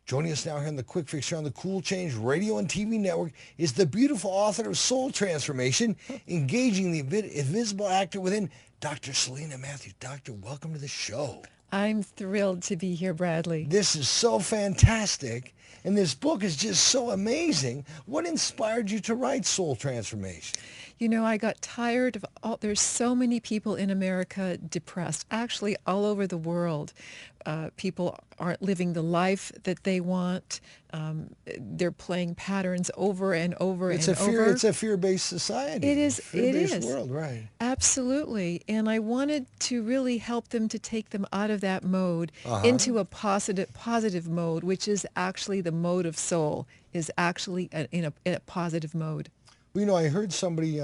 Joining us now here on the Quick Fix here on the Cool Change Radio and TV Network is the beautiful author of Soul Transformation, Engaging the Invisible Actor Within, Dr. Selina Matthews. Doctor, welcome to the show. I'm thrilled to be here, Bradley. This is so fantastic, and this book is just so amazing. What inspired you to write Soul Transformation? You know, I got tired of there's so many people in America depressed, actually all over the world. People aren't living the life that they want. They're playing patterns over and over and over. It's a fear-based society. It is. Fear-based world, right? Absolutely. And I wanted to really help them to take them out of that mode into a positive mode, which is actually the mode of soul, is actually in a positive mode. Well, you know, I heard somebody,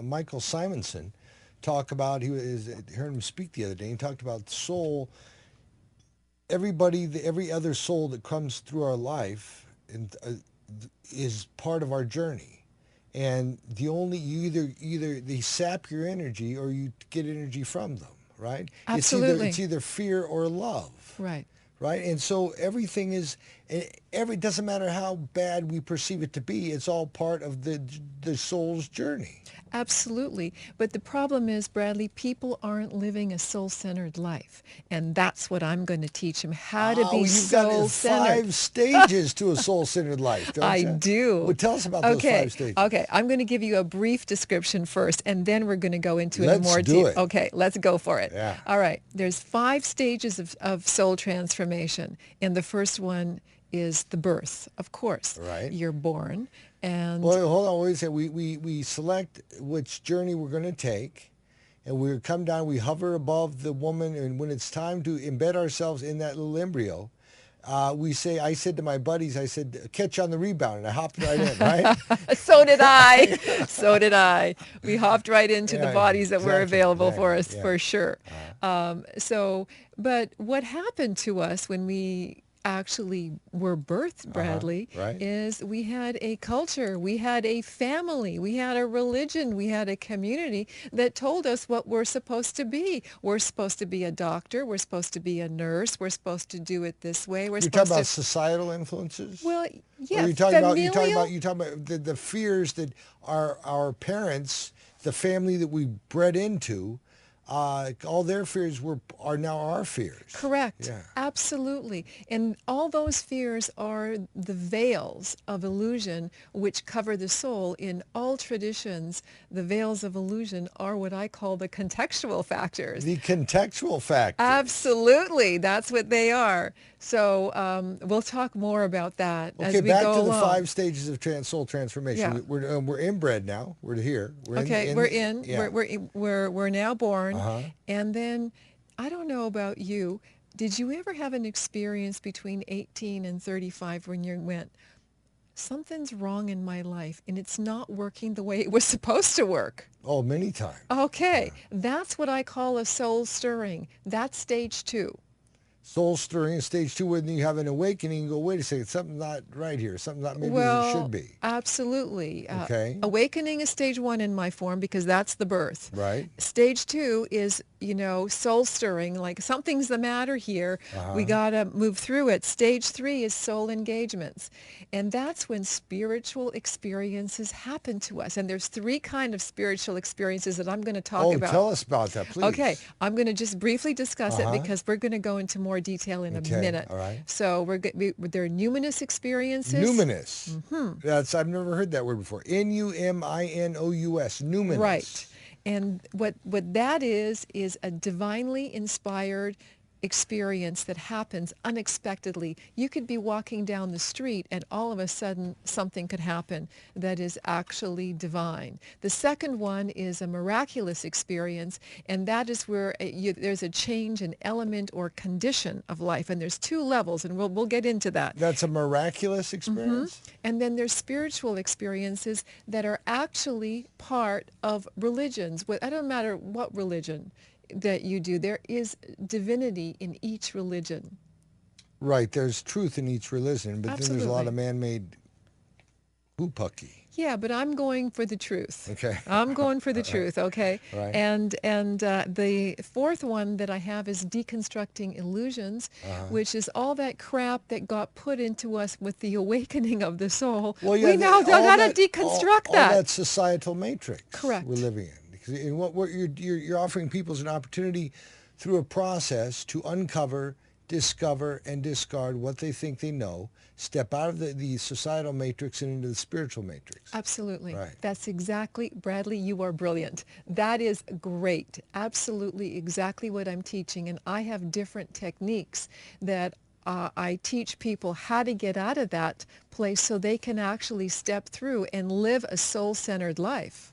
Michael Simonson, talk about, heard him speak the other day, he talked about soul. Every other soul that comes through our life is part of our journey. And you either they sap your energy or you get energy from them, right? Absolutely. It's either fear or love. Right. Right? And so everything is, doesn't matter how bad we perceive it to be, it's all part of the soul's journey. Absolutely. But the problem is, Bradley, people aren't living a soul-centered life. And that's what I'm going to teach them, how to be soul-centered. You've got 5 stages to a soul-centered life, don't you? I do. Well, tell us about those 5 stages. Okay. I'm going to give you a brief description first, and then we're going to go into it Let's more do deep. it. Okay, let's go for it. Yeah. All right. There's 5 stages of soul transformation. And the first one is the birth, of course. Right. You're born. And well, hold on, wait a second. We select which journey we're going to take, and we come down, we hover above the woman, and when it's time to embed ourselves in that little embryo, I said to my buddies, I said, catch on the rebound, and I hopped right in, right? So did I. We hopped right into the bodies that were available for us, for sure. But what happened to us when we actually were birthed, Bradley, is we had a culture, we had a family, we had a religion, we had a community that told us what we're supposed to be. We're supposed to be a doctor, we're supposed to be a nurse, we're supposed to do it this way. You're talking about societal influences? Well, yeah, you're talking about the fears that our parents, the family that we bred into, all their fears are now our fears. Correct. Yeah. Absolutely. And all those fears are the veils of illusion which cover the soul. In all traditions, the veils of illusion are what I call the contextual factors. The contextual factors. Absolutely. That's what they are. So we'll talk more about that as we go along. Okay, back to the 5 stages of soul transformation. Yeah. We're inbred now. We're here. We're We're now born. And then, I don't know about you, did you ever have an experience between 18 and 35 when you went, something's wrong in my life and it's not working the way it was supposed to work? Oh, many times. Okay, that's what I call a soul stirring. That's stage 2. Soul stirring, stage 2, when you have an awakening, you go, wait a second, something's not right here. Something's not maybe as it should be. Absolutely. Okay. Awakening is stage 1 in my form because that's the birth. Right. Stage 2 is, soul stirring, like something's the matter here. We got to move through it. Stage 3 is soul engagements. And that's when spiritual experiences happen to us. And there's 3 kinds of spiritual experiences that I'm going to talk about. Oh, tell us about that, please. Okay. I'm going to just briefly discuss it because we're going to go into more detail in a minute. All right. So there are numinous experiences. Numinous. Mm-hmm. I've never heard that word before. Numinous. Numinous. Right. And what that is a divinely inspired experience that happens unexpectedly. You could be walking down the street and all of a sudden something could happen that is actually divine. The second one is a miraculous experience, and that is where there's a change in element or condition of life, and there's 2 levels, and we'll get into that. That's a miraculous experience? And then there's spiritual experiences that are actually part of religions. I don't matter what religion that you do, there is divinity in each religion. Right, there's truth in each religion, but then there's a lot of man-made hoopaki. Yeah, but I'm going for the truth. Okay. I'm going for the All right. truth, okay? Right. And the fourth one that I have is deconstructing illusions, Uh-huh. which is all that crap that got put into us with the awakening of the soul. Well, yeah, We now got to deconstruct all that. that societal matrix we're Correct. living in. Because in what you're offering people is an opportunity through a process to uncover, discover, and discard what they think they know, step out of the societal matrix and into the spiritual matrix. Absolutely. Right. That's exactly, Bradley, you are brilliant. That is great. Absolutely exactly what I'm teaching. And I have different techniques that I teach people how to get out of that place so they can actually step through and live a soul-centered life.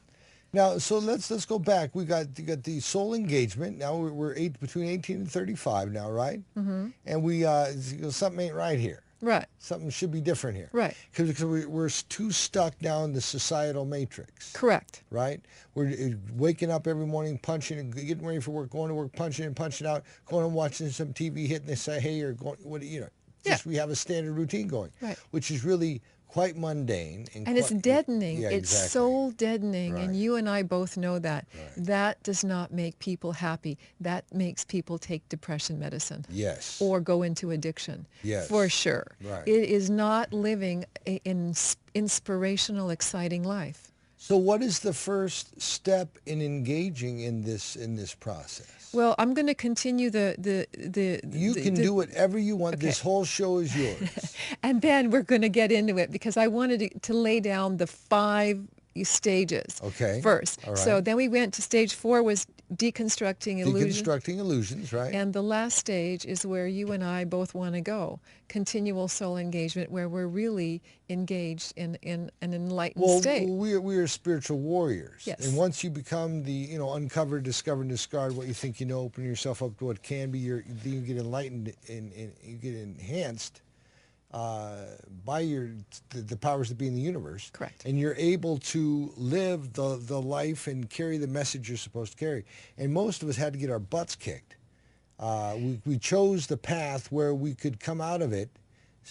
Now, so let's go back. You got the soul engagement. Now we're between 18 and 35 now, right? Mm-hmm. And we something ain't right here. Right. Something should be different here. Right. Because we're too stuck now in the societal matrix. Correct. Right? We're waking up every morning, punching and getting ready for work, going to work, punching and punching out, going and watching some TV, hitting the say, hey, or going, what, Yeah. just we have a standard routine going, Right. which is really quite mundane. And it's deadening. Yeah, It's exactly. soul deadening. Right. And you and I both know that. Right. That does not make people happy. That makes people take depression medicine. Yes. Or go into addiction. Yes. For sure. Right. It is not living an inspirational, exciting life. So what is the first step in engaging in this process? Well, I'm going to continue You can do whatever you want. Okay. This whole show is yours. And then we're going to get into it because I wanted to lay down the 5 stages Okay. first. All right. So then we went to stage 4 was deconstructing illusion. Deconstructing illusions, right? And the last stage is where you and I both want to go, continual soul engagement, where we're really engaged in an enlightened state. Well, we are spiritual warriors. Yes. And once you become uncover, discover, and discard what you think you know, open yourself up to what can be, then you get enlightened and you get enhanced by the powers that be in the universe. Correct. And you're able to live the life and carry the message you're supposed to carry. And most of us had to get our butts kicked. We chose the path where we could come out of it,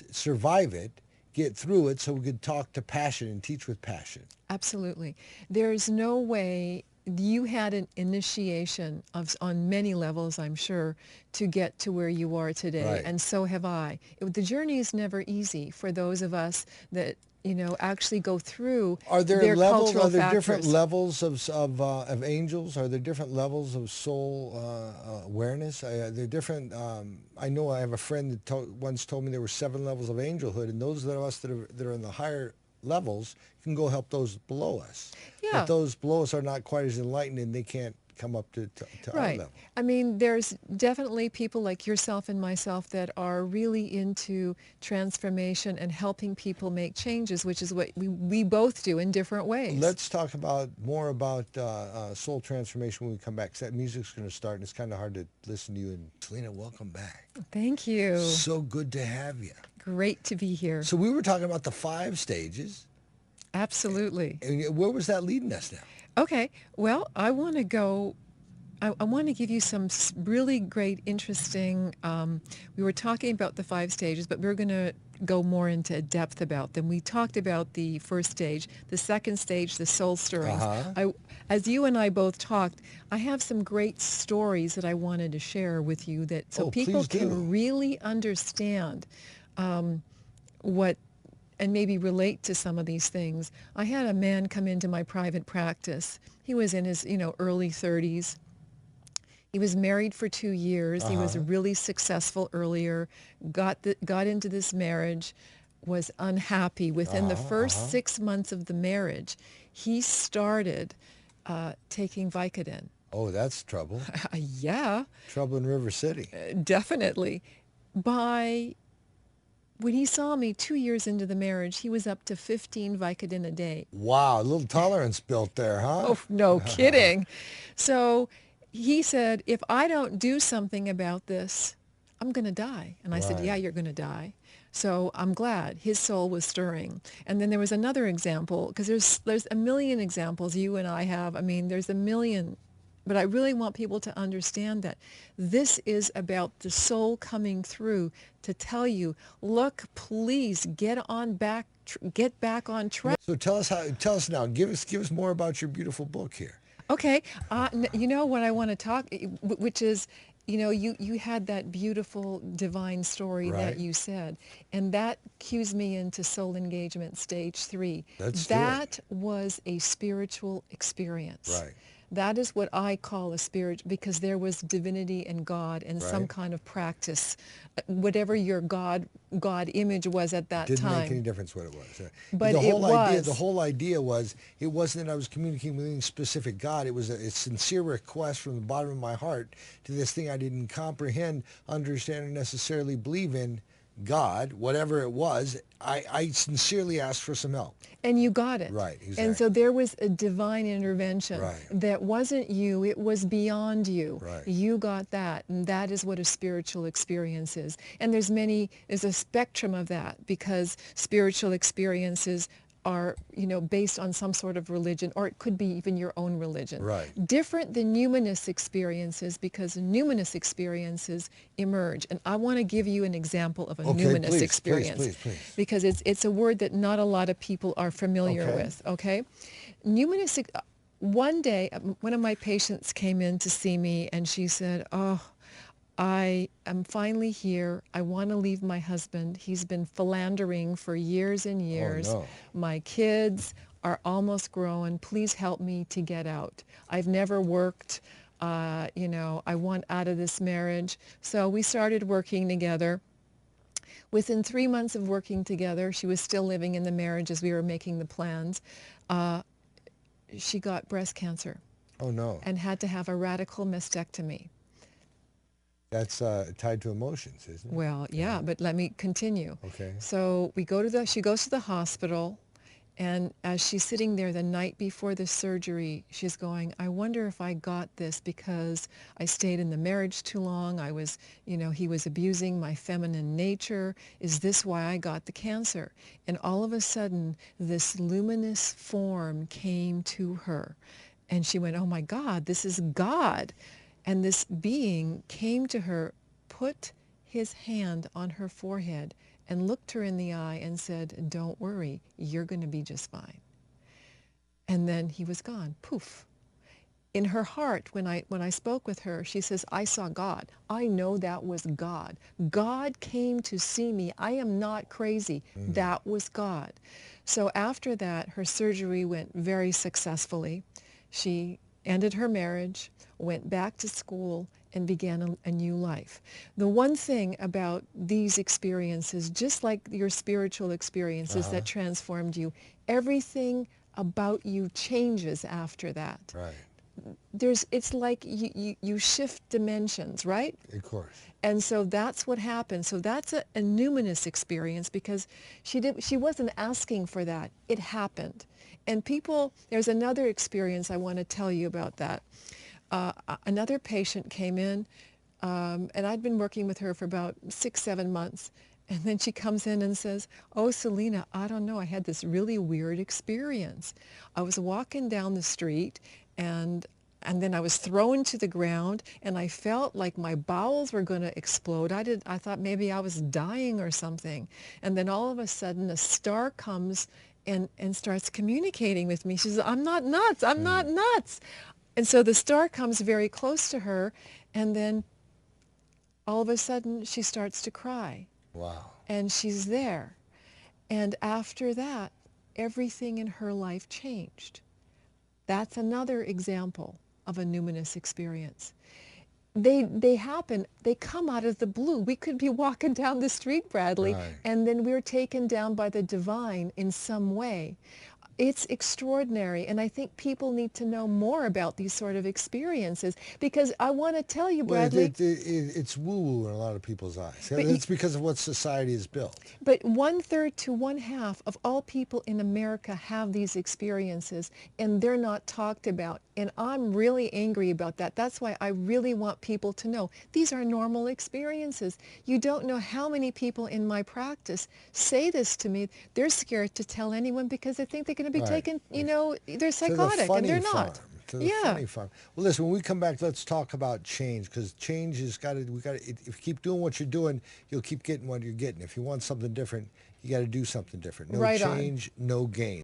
survive it, get through it, so we could talk to passion and teach with passion. Absolutely. There's no way you had an initiation on many levels, I'm sure, to get to where you are today, Right. and so have I. The journey is never easy for those of us that actually go through Are there their levels? cultural Are there factors. different levels of angels? Are there different levels of soul awareness? They're different. I know I have a friend that once told me there were 7 levels of angelhood, and those of us that are in the higher levels can go help those below us. Yeah. But those below us are not quite as enlightened, and they can't come up to our Right. level. I mean, there's definitely people like yourself and myself that are really into transformation and helping people make changes, which is what we both do in different ways. Let's talk more about soul transformation when we come back, 'cause that music's going to start, and it's kind of hard to listen to you. And Selina, welcome back. Thank you. So good to have you. Great to be here. So we were talking about the 5 stages. Absolutely. And where was that leading us now? Okay. Well, I want to go. I want to give you some really great, interesting. We were talking about the 5 stages, but we're going to go more into depth about them. We talked about the first stage, the second stage, the soul stirrings. Uh-huh. As you and I both talked, I have some great stories that I wanted to share with you so people please do. can really understand what and maybe relate to some of these things. I had a man come into my private practice. He was in his, early 30s. He was married for 2 years. He was really successful earlier, got into this marriage, was unhappy. Within the first 6 months of the marriage, he started taking Vicodin. Oh, that's trouble. Yeah, Trouble in River City. definitely. When he saw me 2 years into the marriage, he was up to 15 Vicodin a day. Wow, a little tolerance built there, huh? Oh, no kidding. So he said, if I don't do something about this, I'm going to die. And I said, Right. yeah, you're going to die. So I'm glad his soul was stirring. And then there was another example, because there's a million examples you and I have. I mean, there's a million But I really want people to understand that this is about the soul coming through to tell you, look, please get back on track. So tell us now. Give us more about your beautiful book here. Okay, you know what I want to talk, which is, you had that beautiful divine story that Right. you said, and that cues me into soul engagement stage 3. Let's do it. That was a spiritual experience. Right. That is what I call a spirit, because there was divinity and God and some Right. kind of practice, whatever your God image was at that Didn't make any time. difference what it was. But it The was. whole idea was it wasn't that I was communicating with any specific God. It was a sincere request from the bottom of my heart to this thing I didn't comprehend, understand, or necessarily believe in, God, whatever it was. I sincerely asked for some help. And you got it. Right. And so Exactly. there was a divine intervention Right. that wasn't you, it was beyond you. Right. You got that, and that is what a spiritual experience is. And there's a spectrum of that, because spiritual experiences are, based on some sort of religion, or it could be even your own religion. Right. Different than numinous experiences, because numinous experiences emerge. And I want to give you an example of a Okay. numinous experience, Please. because it's a word that not a lot of people are familiar Okay. with, okay? Numinous, one day, one of my patients came in to see me, and she said, oh, I am finally here. I want to leave my husband. He's been philandering for years and Oh years. no. My kids are almost grown. Please help me to get out. I've never worked. I want out of this marriage. So we started working together. Within 3 months of working together, she was still living in the marriage as we were making the plans. Uh, she got breast cancer Oh no. and had to have a radical mastectomy. That's tied to emotions, isn't it? Well, yeah, but let me continue. Okay. So she goes to the hospital, and as she's sitting there the night before the surgery, she's going, I wonder if I got this because I stayed in the marriage too long. He was abusing my feminine nature. Is this why I got the cancer? And all of a sudden, this luminous form came to her. And she went, oh my God, this is God. And this being came to her, put his hand on her forehead, and looked her in the eye and said, don't worry, you're going to be just fine. And then he was gone, poof. In her heart, when I spoke with her, she says, I saw God. I know that was God. God came to see me. I am not crazy. That was God. So after that, her surgery went very successfully. She ended her marriage, went back to school, and began a new life. The one thing about these experiences, just like your spiritual experiences that transformed you, everything about you changes after that. Right. It's like you shift dimensions, right? Of course. And so that's what happened. So that's a numinous experience, because she wasn't asking for that. It happened. And there's another experience I want to tell you about that. Another patient came in, and I'd been working with her for about 6-7 months. And then she comes in and says, oh, Selina, I don't know, I had this really weird experience. I was walking down the street, and then I was thrown to the ground, and I felt like my bowels were going to explode. I thought maybe I was dying or something. And then all of a sudden, a star comes and starts communicating with me. She says, I'm not nuts. I'm not nuts. And so the star comes very close to her, and then all of a sudden, she starts to cry. Wow. And she's there. And after that, everything in her life changed. That's another example of a numinous experience. They happen, they come out of the blue. We could be walking down the street, Bradley, Right. and then we're taken down by the divine in some way. It's extraordinary, and I think people need to know more about these sort of experiences, because I want to tell you, Well, Bradley, it's woo-woo in a lot of people's eyes. but It's because of what society has built. But 1/3 to 1/2 of all people in America have these experiences, and they're not talked about. And I'm really angry about that. That's why I really want people to know these are normal experiences. You don't know how many people in my practice say this to me. They're scared to tell anyone because they think they're going to be Right. taken, they're To the psychotic, and funny they're farm. not. to the Yeah, funny farm. Well, listen, when we come back, let's talk about change because change has got to. We got to. If you keep doing what you're doing, you'll keep getting what you're getting. If you want something different, you got to do something different. No right on. change, no gain.